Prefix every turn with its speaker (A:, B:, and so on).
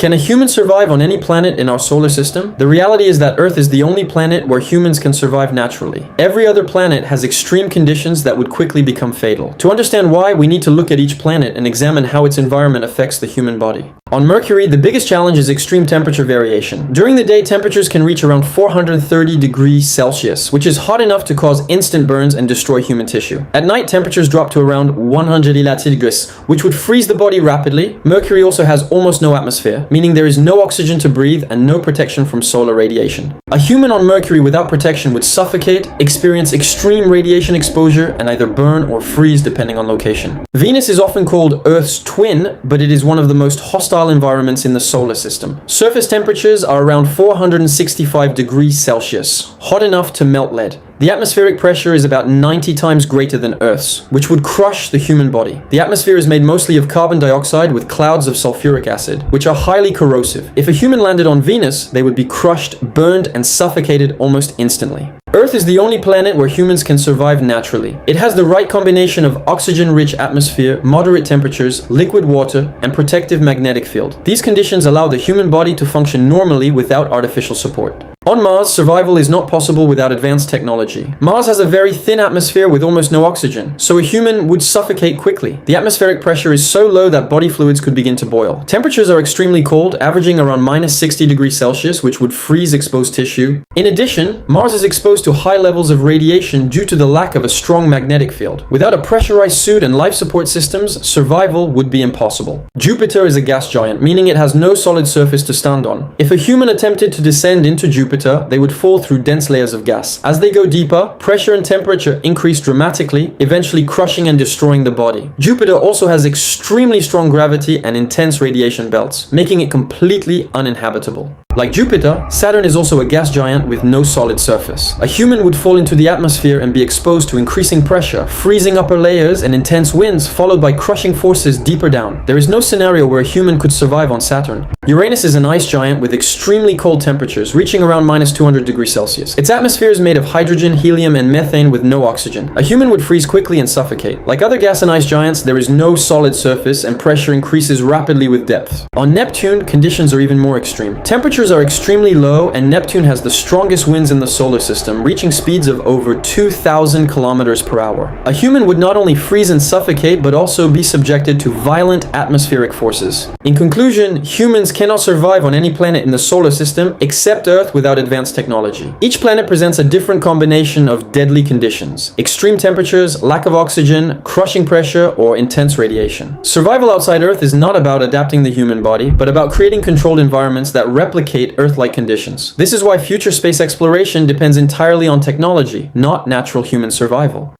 A: Can a human survive on any planet in our solar system? The reality is that Earth is the only planet where humans can survive naturally. Every other planet has extreme conditions that would quickly become fatal. To understand why, we need to look at each planet and examine how its environment affects the human body. On Mercury, the biggest challenge is extreme temperature variation. During the day, temperatures can reach around 430 degrees Celsius, which is hot enough to cause instant burns and destroy human tissue. At night, temperatures drop to around 100 degrees, which would freeze the body rapidly. Mercury also has almost no atmosphere, meaning there is no oxygen to breathe and no protection from solar radiation. A human on Mercury without protection would suffocate, experience extreme radiation exposure, and either burn or freeze depending on location. Venus is often called Earth's twin, but it is one of the most hostile environments in the solar system. Surface temperatures are around 465 degrees Celsius, hot enough to melt lead. The atmospheric pressure is about 90 times greater than Earth's, which would crush the human body. The atmosphere is made mostly of carbon dioxide with clouds of sulfuric acid, which are highly corrosive. If a human landed on Venus, they would be crushed, burned, and suffocated almost instantly. Earth is the only planet where humans can survive naturally. It has the right combination of oxygen-rich atmosphere, moderate temperatures, liquid water, and protective magnetic field. These conditions allow the human body to function normally without artificial support. On Mars, survival is not possible without advanced technology. Mars has a very thin atmosphere with almost no oxygen, so a human would suffocate quickly. The atmospheric pressure is so low that body fluids could begin to boil. Temperatures are extremely cold, averaging around minus 60 degrees Celsius, which would freeze exposed tissue. In addition, Mars is exposed to high levels of radiation due to the lack of a strong magnetic field. Without a pressurized suit and life support systems, survival would be impossible. Jupiter is a gas giant, meaning it has no solid surface to stand on. If a human attempted to descend into Jupiter, they would fall through dense layers of gas. As they go deeper, pressure and temperature increase dramatically, eventually crushing and destroying the body. Jupiter also has extremely strong gravity and intense radiation belts, making it completely uninhabitable. Like Jupiter, Saturn is also a gas giant with no solid surface. A human would fall into the atmosphere and be exposed to increasing pressure, freezing upper layers, and intense winds, followed by crushing forces deeper down. There is no scenario where a human could survive on Saturn. Uranus is an ice giant with extremely cold temperatures, reaching around minus 200 degrees Celsius. Its atmosphere is made of hydrogen, helium, and methane with no oxygen. A human would freeze quickly and suffocate. Like other gas and ice giants, there is no solid surface, and pressure increases rapidly with depth. On Neptune, conditions are even more extreme. Temperatures are extremely low, and Neptune has the strongest winds in the solar system, reaching speeds of over 2,000 kilometers per hour. A human would not only freeze and suffocate, but also be subjected to violent atmospheric forces. In conclusion, humans cannot survive on any planet in the solar system except Earth without advanced technology. Each planet presents a different combination of deadly conditions: extreme temperatures, lack of oxygen, crushing pressure, or intense radiation. Survival outside Earth is not about adapting the human body, but about creating controlled environments that replicate Earth-like conditions. This is why future space exploration depends entirely on technology, not natural human survival.